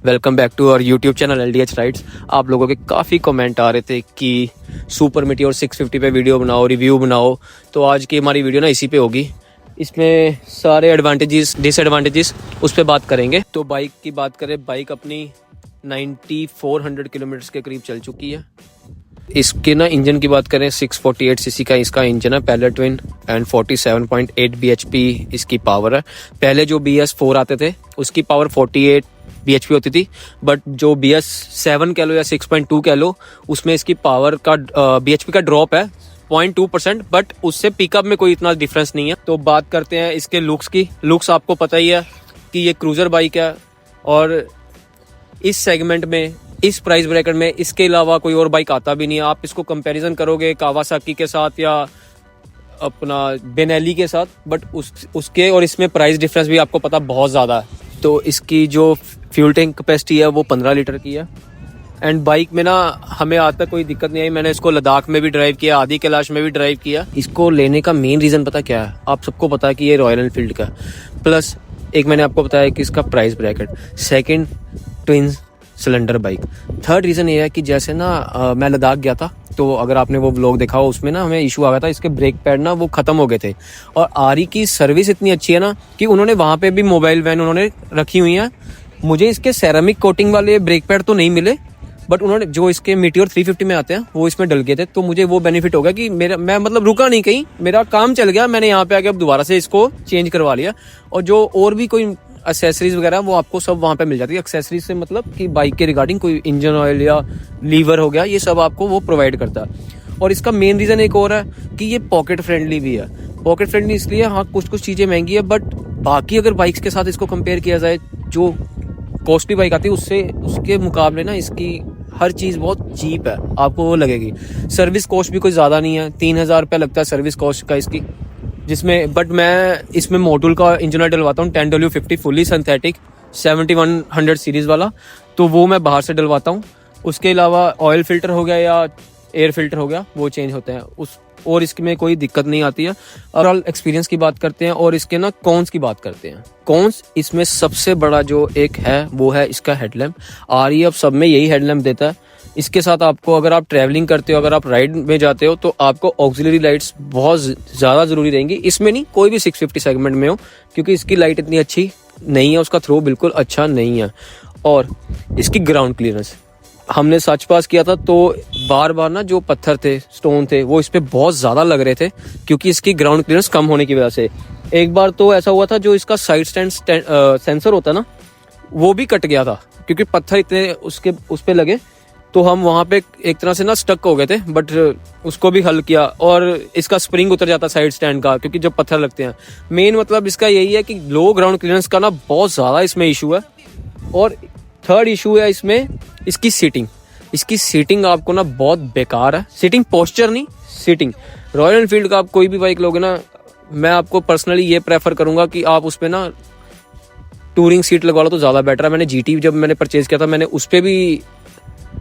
Welcome back to our YouTube channel LDH rides. आप लोगों के काफ़ी कमेंट आ रहे थे कि सुपर मीटियोर 650 पे वीडियो बनाओ, रिव्यू बनाओ। तो आज की हमारी वीडियो ना इसी पे होगी। इसमें सारे एडवांटेजेस डिसएडवांटेजेस उस पर बात करेंगे। तो बाइक की बात करें, बाइक अपनी 9400 किलोमीटर्स के करीब चल चुकी है। इसके ना इंजन की बात करें, 648 सीसी का इसका इंजन है, पैरेलल ट्विन एंड 47.8 bhp इसकी पावर है। पहले जो BS4 आते थे उसकी पावर 48 bhp होती थी, बट जो BS7 कह लो या 6.2 कह लो, उसमें इसकी पावर का bhp का ड्रॉप है 0.2%, बट उससे पिकअप में कोई इतना डिफरेंस नहीं है। तो बात करते हैं इसके लुक्स की। लुक्स आपको पता ही है कि ये क्रूजर बाइक है और इस सेगमेंट में, इस प्राइस ब्रैकेट में इसके अलावा कोई और बाइक आता भी नहीं है। आप इसको कंपैरिजन करोगे कावासाकी के साथ या अपना बेनेली के साथ, बट उसके और इसमें प्राइस डिफरेंस भी आपको पता बहुत ज़्यादा है। तो इसकी जो फ्यूल टैंक कैपेसिटी है वो 15 लीटर की है। एंड बाइक में ना हमें आज तक कोई दिक्कत नहीं आई। मैंने इसको लद्दाख में भी ड्राइव किया, आदि कैलाश में भी ड्राइव किया। इसको लेने का मेन रीज़न पता क्या है? आप सबको पता है कि ये रॉयल एनफील्ड का, प्लस एक मैंने आपको बताया कि इसका price bracket, second twin cylinder bike. Third reason ये है कि जैसे ना मैं लद्दाख गया था, तो अगर आपने वो व्लॉग देखा हो उसमें ना हमें इशू आ गया था, इसके ब्रेक पैड ना वो ख़त्म हो गए थे। और आरी की सर्विस इतनी अच्छी है ना कि उन्होंने वहाँ पे भी मोबाइल वैन उन्होंने रखी हुई है। मुझे इसके सेरामिक कोटिंग वाले ब्रेक पैड तो नहीं मिले, बट उन्होंने जो इसके मीटियोर 350 में आते हैं वो इसमें डल गए थे। तो मुझे वो बेनिफिट हो गया कि मैं मतलब रुका नहीं कहीं, मेरा काम चल गया। मैंने यहाँ पे आके अब दोबारा से इसको चेंज करवा लिया। और जो और भी कोई एक्सेसरीज वगैरह वो आपको सब वहाँ पे मिल जाती है। एक्सेसरीज से मतलब कि बाइक के रिगार्डिंग कोई इंजन ऑयल या लीवर हो गया, ये सब आपको वो प्रोवाइड करता है। और इसका मेन रीज़न एक और है कि ये पॉकेट फ्रेंडली भी है। पॉकेट फ्रेंडली इसलिए, हाँ कुछ चीज़ें महंगी है, बट बाकी अगर बाइक्स के साथ इसको कंपेयर किया जाए, जो कॉस्टली बाइक आती है उससे उसके मुकाबले ना इसकी हर चीज़ बहुत चीप है, आपको वो लगेगी। सर्विस कॉस्ट भी कोई ज़्यादा नहीं है, 3000 रुपये लगता है सर्विस कॉस्ट का इसकी, जिसमें बट मैं इसमें मोटुल का इंजन डलवाता हूँ 10W50 फुली सिंथेटिक 7100 सीरीज़ वाला, तो वो मैं बाहर से डलवाता हूँ। उसके अलावा ऑयल फिल्टर हो गया या एयर फिल्टर हो गया, वो चेंज होते हैं और इसमें कोई दिक्कत नहीं आती है। ओवरऑल एक्सपीरियंस की बात करते हैं और इसके ना कॉन्स की बात करते हैं। कॉन्स इसमें सबसे बड़ा जो एक है वो है इसका हेडलैम्प। RE अब सब में यही हेडलैम्प देता है। इसके साथ आपको, अगर आप ट्रैवलिंग करते हो, अगर आप राइड में जाते हो, तो आपको ऑक्सिलरी लाइट्स बहुत ज़्यादा ज़रूरी रहेंगी। इसमें नहीं, कोई भी 650 सेगमेंट में हो, क्योंकि इसकी लाइट इतनी अच्छी नहीं है, उसका थ्रो बिल्कुल अच्छा नहीं है। और इसकी ग्राउंड क्लियरेंस, हमने सच पास किया था तो बार बार ना जो पत्थर थे, स्टोन थे, वो इस पे बहुत ज़्यादा लग रहे थे, क्योंकि इसकी ग्राउंड क्लियरेंस कम होने की वजह से। एक बार तो ऐसा हुआ था, जो इसका साइड स्टैंड सेंसर होता ना, वो भी कट गया था, क्योंकि पत्थर इतने उस पे लगे। तो हम वहाँ पे एक तरह से ना स्टक हो गए थे, बट उसको भी हल किया। और इसका स्प्रिंग उतर जाता साइड स्टैंड का, क्योंकि जब पत्थर लगते हैं। मेन मतलब इसका यही है कि लो ग्राउंड क्लियरेंस का ना बहुत ज़्यादा इसमें इशू है। और थर्ड इशू है इसमें इसकी सीटिंग। इसकी सीटिंग आपको ना बहुत बेकार है। सीटिंग पोस्चर नहीं, सीटिंग। रॉयल एनफील्ड का आप कोई भी बाइक लोगे ना, मैं आपको पर्सनली ये प्रेफर करूँगा कि आप उस पर ना टूरिंग सीट लगवा लो तो ज़्यादा बेटर है। मैंने GT जब मैंने परचेज़ किया था, मैंने उस पर भी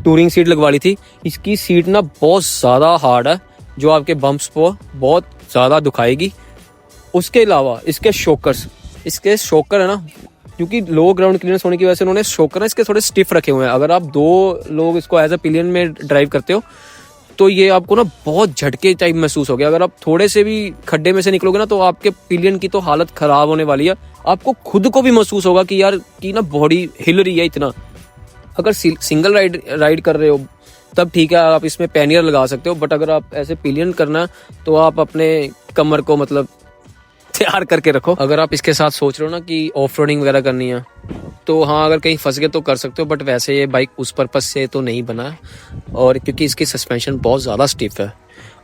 टूरिंग सीट लगवा ली थी। इसकी सीट ना बहुत ज़्यादा हार्ड है, जो आपके बम्प्स को बहुत ज़्यादा दुखाएगी। उसके अलावा इसके शॉकर है ना, क्योंकि लो ग्राउंड क्लियरेंस होने की वजह से उन्होंने शॉकर इसके थोड़े स्टिफ रखे हुए हैं। अगर आप 2 लोग इसको एज अ पिलियन में ड्राइव करते हो, तो ये आपको ना बहुत झटके टाइप महसूस हो गया। अगर आप थोड़े से भी खड्डे में से निकलोगे ना, तो आपके पिलियन की तो हालत ख़राब होने वाली है। आपको खुद को भी महसूस होगा कि यार की ना बॉडी हिल रही है इतना। अगर सिंगल राइड कर रहे हो तब ठीक है, आप इसमें पैनियर लगा सकते हो, बट अगर आप ऐसे पिलियन करना तो आप अपने कमर को मतलब तैयार करके रखो। अगर आप इसके साथ सोच रहे हो ना कि ऑफ रोडिंग वगैरह करनी है, तो हाँ अगर कहीं फंस गए तो कर सकते हो, बट वैसे ये बाइक उस पर्पस से तो नहीं बना है। और क्योंकि इसकी सस्पेंशन बहुत ज़्यादा स्टिफ है।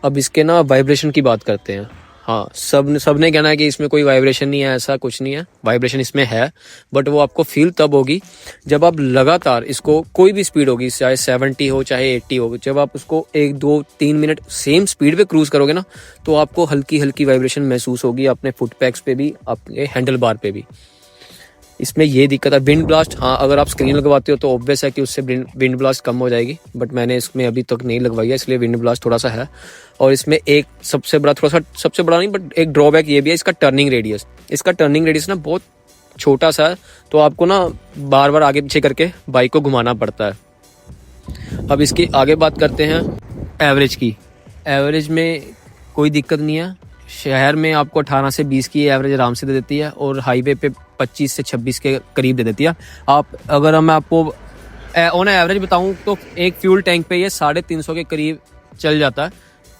अब इसके ना वाइब्रेशन की बात करते हैं। हाँ, सब ने कहना है कि इसमें कोई वाइब्रेशन नहीं है, ऐसा कुछ नहीं है। वाइब्रेशन इसमें है, बट वो आपको फील तब होगी जब आप लगातार इसको, कोई भी स्पीड होगी, चाहे 70 हो चाहे 80 हो, जब आप उसको 1 2 3 मिनट सेम स्पीड पे क्रूज करोगे ना, तो आपको हल्की हल्की वाइब्रेशन महसूस होगी अपने फुट पैक्स पे भी, अपने हैंडल बार पे भी। इसमें ये दिक्कत है। विंड ब्लास्ट, हाँ अगर आप स्क्रीन लगवाते हो तो ऑब्वियस है कि उससे विंड ब्लास्ट कम हो जाएगी, बट मैंने इसमें अभी तक नहीं लगवाई है, इसलिए विंड ब्लास्ट थोड़ा सा है। और इसमें एक सबसे बड़ा नहीं, बट एक ड्रॉबैक ये भी है, इसका टर्निंग रेडियस। इसका टर्निंग रेडियस ना बहुत छोटा सा है, तो आपको ना बार बार आगे पीछे करके बाइक को घुमाना पड़ता है। अब इसकी आगे बात करते हैं एवरेज की। एवरेज में कोई दिक्कत नहीं है, शहर में आपको 18 से 20 की एवरेज आराम से दे देती है और हाईवे पे 25 से 26 के करीब दे देती है। आप अगर मैं आपको ऑन एवरेज बताऊं तो एक फ्यूल टैंक पे ये 350 के करीब चल जाता है,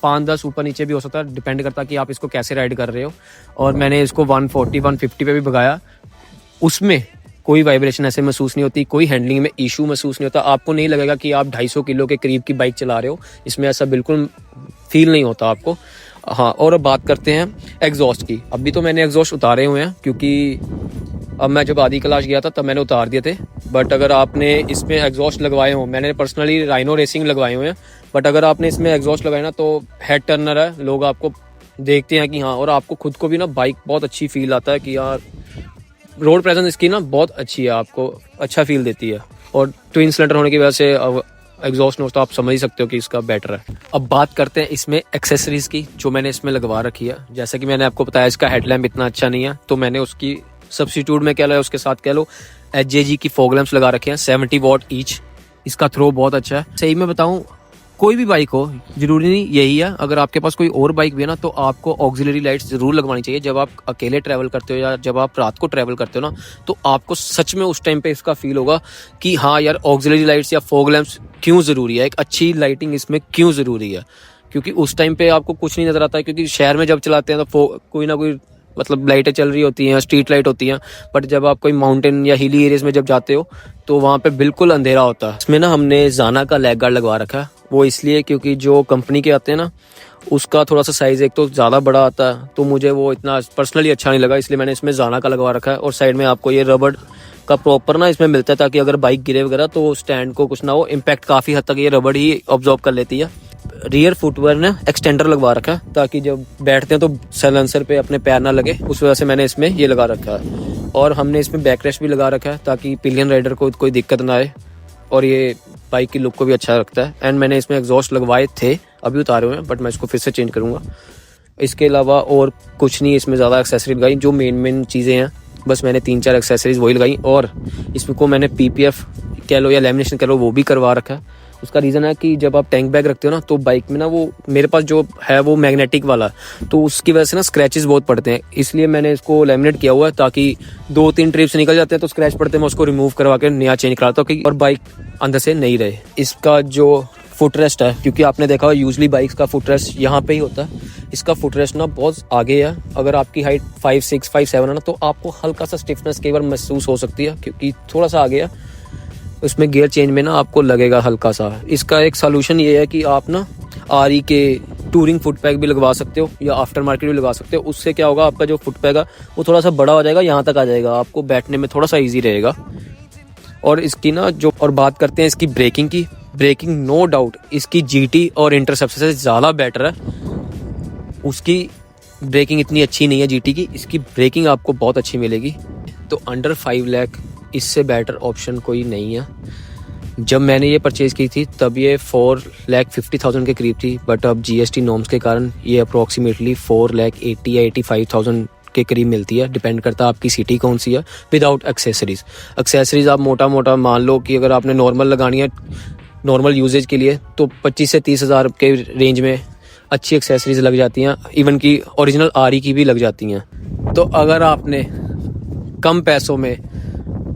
5-10 ऊपर नीचे भी हो सकता है, डिपेंड करता है कि आप इसको कैसे राइड कर रहे हो। और मैंने इसको 140-150 पे भी भगाया, उसमें कोई वाइब्रेशन ऐसे महसूस नहीं होती, कोई हैंडलिंग में इशू महसूस नहीं होता। आपको नहीं लगेगा कि आप 250 किलो के करीब की बाइक चला रहे हो, इसमें ऐसा बिल्कुल फील नहीं होता आपको। हाँ, और अब बात करते हैं एग्जॉस्ट की। अभी तो मैंने एग्जॉस्ट उतारे हुए हैं, क्योंकि अब मैं जब आदि कैलाश गया था तब मैंने उतार दिए थे। बट अगर आपने इसमें एग्जॉस्ट लगवाए हो, मैंने पर्सनली राइनो रेसिंग लगवाए हुए हैं, बट अगर आपने इसमें एग्जॉस्ट लगाए ना तो हेड टर्नर है, लोग आपको देखते हैं कि हाँ, और आपको खुद को भी ना बाइक बहुत अच्छी फील आता है कि यार रोड प्रेजेंस इसकी ना बहुत अच्छी है, आपको अच्छा फील देती है। और ट्विन सिलेंडर होने की वजह से एग्जॉस्ट नोज तो आप समझ ही सकते हो कि इसका बेटर है। अब बात करते हैं इसमें एक्सेसरीज की जो मैंने इसमें लगवा रखी है। जैसे कि मैंने आपको बताया इसका हेडलैम्प इतना अच्छा नहीं है, तो मैंने उसकी सब्स्टिट्यूट में कह लो, उसके साथ कह लो HJG की फॉग लैंप्स लगा रखे हैं 70 वॉट ईच। इसका थ्रो बहुत अच्छा है। सही में बताऊं, कोई भी बाइक हो, जरूरी नहीं यही है, अगर आपके पास कोई और बाइक भी है ना तो आपको ऑक्सिलरी लाइट्स जरूर लगवानी चाहिए। जब आप अकेले ट्रैवल करते हो या जब आप रात को ट्रैवल करते हो ना, तो आपको सच में उस टाइम पे इसका फील होगा कि हाँ यार, ऑक्सिलरी लाइट्स या फॉग लैंप्स क्यों जरूरी है, एक अच्छी लाइटिंग इसमें क्यों जरूरी है। क्योंकि उस टाइम पे आपको कुछ नहीं नजर आता है, क्योंकि शहर में जब चलाते हैं तो कोई ना कोई मतलब लाइटें चल रही होती हैं, स्ट्रीट लाइट होती हैं, बट जब आप कोई माउंटेन या हिली एरियाज में जब जाते हो तो वहाँ पे बिल्कुल अंधेरा होता है। इसमें ना हमने जाना का लेग गार्ड लगवा रखा है, वो इसलिए क्योंकि जो कंपनी के आते हैं ना उसका थोड़ा सा साइज एक तो ज़्यादा बड़ा आता है, तो मुझे वो इतना पर्सनली अच्छा नहीं लगा, इसलिए मैंने इसमें जाना का लगवा रखा है। और साइड में आपको ये रबड़ का प्रॉपर ना इसमें मिलता है, ताकि अगर बाइक गिरे वगैरह तो स्टैंड को कुछ ना हो, इम्पैक्ट काफ़ी हद तक ये रबड़ ही ऑब्जॉर्व कर लेती है। रियर फुटवेयर ने एक्सटेंडर लगवा रखा है, ताकि जब बैठते हैं तो साइलेंसर पे अपने पैर ना लगे, उस वजह से मैंने इसमें ये लगा रखा है। और हमने इसमें बैक रेस्ट भी लगा रखा है, ताकि पिलियन राइडर को कोई दिक्कत ना आए, और ये बाइक की लुक को भी अच्छा रखता है। एंड मैंने इसमें एग्जॉस्ट लगवाए थे, अभी उतारे हुए हैं, बट मैं इसको फिर से चेंज करूँगा। इसके अलावा और कुछ नहीं इसमें ज़्यादा एक्सेसरी लगाई, जो मेन चीज़ें हैं बस मैंने 3-4 एक्सेसरीज वही लगाई। और इसको मैंने PPF कह लो या लेमिनेशन कह लो, वो भी करवा रखा है। उसका रीज़न है कि जब आप टैंक बैग रखते हो ना तो बाइक में ना, वो मेरे पास जो है वो मैग्नेटिक वाला, तो उसकी वजह से ना स्क्रैचेस बहुत पड़ते हैं, इसलिए मैंने इसको लेमिनेट किया हुआ है, ताकि 2-3 ट्रिप्स निकल जाते हैं तो स्क्रैच पड़ते हैं, मैं उसको रिमूव करवा के नया चेंज कराता हूँ और बाइक अंदर से नहीं रहे। इसका जो फुट रेस्ट है, क्योंकि आपने देखा यूजली बाइक्स का फुट रेस्ट यहाँ पे ही होता है, इसका फुट रेस्ट ना बहुत आगे है। अगर आपकी हाइट 5'6", 5'7" है ना, तो आपको हल्का सा स्टिफनेस कई बार महसूस हो सकती है, क्योंकि थोड़ा सा आगे है। उसमें गियर चेंज में ना आपको लगेगा हल्का सा। इसका एक सॉल्यूशन ये है कि आप ना RE के टूरिंग फुट पैक भी लगवा सकते हो या आफ्टर मार्केट भी लगवा सकते हो। उससे क्या होगा, आपका जो फुट पैक है वो थोड़ा सा बड़ा हो जाएगा, यहाँ तक आ जाएगा, आपको बैठने में थोड़ा सा ईजी रहेगा। और इसकी ना और बात करते हैं इसकी ब्रेकिंग की। ब्रेकिंग नो डाउट इसकी GT और इंटरसेप्टर से ज़्यादा बेटर है। उसकी ब्रेकिंग इतनी अच्छी नहीं है GT की, इसकी ब्रेकिंग आपको बहुत अच्छी मिलेगी। तो अंडर 5 लाख इससे बेटर ऑप्शन कोई नहीं है। जब मैंने ये परचेज़ की थी तब ये 4,50,000 के करीब थी, बट अब GST नॉर्म्स के कारण ये अप्रॉक्सीमेटली 4,80,000 या 85,000 के करीब मिलती है। डिपेंड करता है आपकी सिटी कौन सी है। विदाउट एक्सेसरीज आप मोटा मान लो कि अगर आपने नॉर्मल लगानी है, नॉर्मल यूजेज के लिए, तो 25 से 30 हज़ार के रेंज में अच्छी एक्सेसरीज लग जाती हैं, इवन की ओरिजिनल RE की भी लग जाती हैं। तो अगर आपने कम पैसों में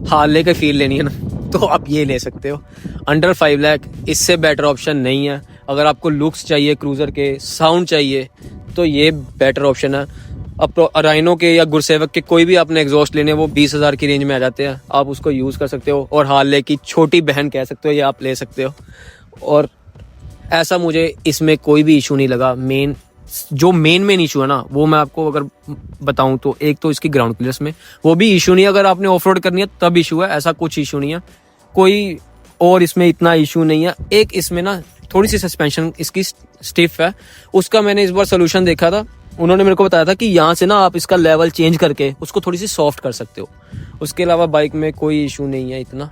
हार्ले के फील लेनी है ना, तो आप ये ले सकते हो। अंडर 5 लाख इससे बेटर ऑप्शन नहीं है। अगर आपको लुक्स चाहिए, क्रूज़र के साउंड चाहिए, तो ये बेटर ऑप्शन है। अब राइनो के या गुरसेवक के कोई भी आपने एग्जॉस्ट लेने, वो 20,000 की रेंज में आ जाते हैं, आप उसको यूज़ कर सकते हो। और हार्ले की छोटी बहन कह सकते हो, ये आप ले सकते हो। और ऐसा मुझे इसमें कोई भी इशू नहीं लगा। मेन इशू है ना, वो मैं आपको अगर बताऊं तो एक तो इसकी ग्राउंड क्लियरेंस में वो भी इशू नहीं है। अगर आपने ऑफ रोड करनी है तब इशू है, ऐसा कुछ इशू नहीं है कोई, और इसमें इतना इशू नहीं है। एक इसमें ना थोड़ी सी सस्पेंशन इसकी स्टिफ है, उसका मैंने इस बार सोल्यूशन देखा था। उन्होंने मेरे को बताया था कि यहाँ से ना आप इसका लेवल चेंज करके उसको थोड़ी सी सॉफ्ट कर सकते हो। उसके अलावा बाइक में कोई इशू नहीं है इतना।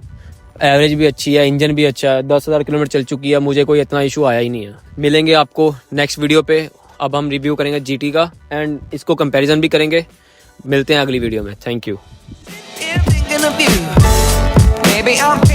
एवरेज भी अच्छी है, इंजन भी अच्छा है, 10,000 किलोमीटर चल चुकी है, मुझे कोई इतना इशू आया ही नहीं है। मिलेंगे आपको नेक्स्ट वीडियो पे। अब हम रिव्यू करेंगे GT का एंड इसको कंपैरिजन भी करेंगे। मिलते हैं अगली वीडियो में। Thank you. Thinking of you. Maybe I'm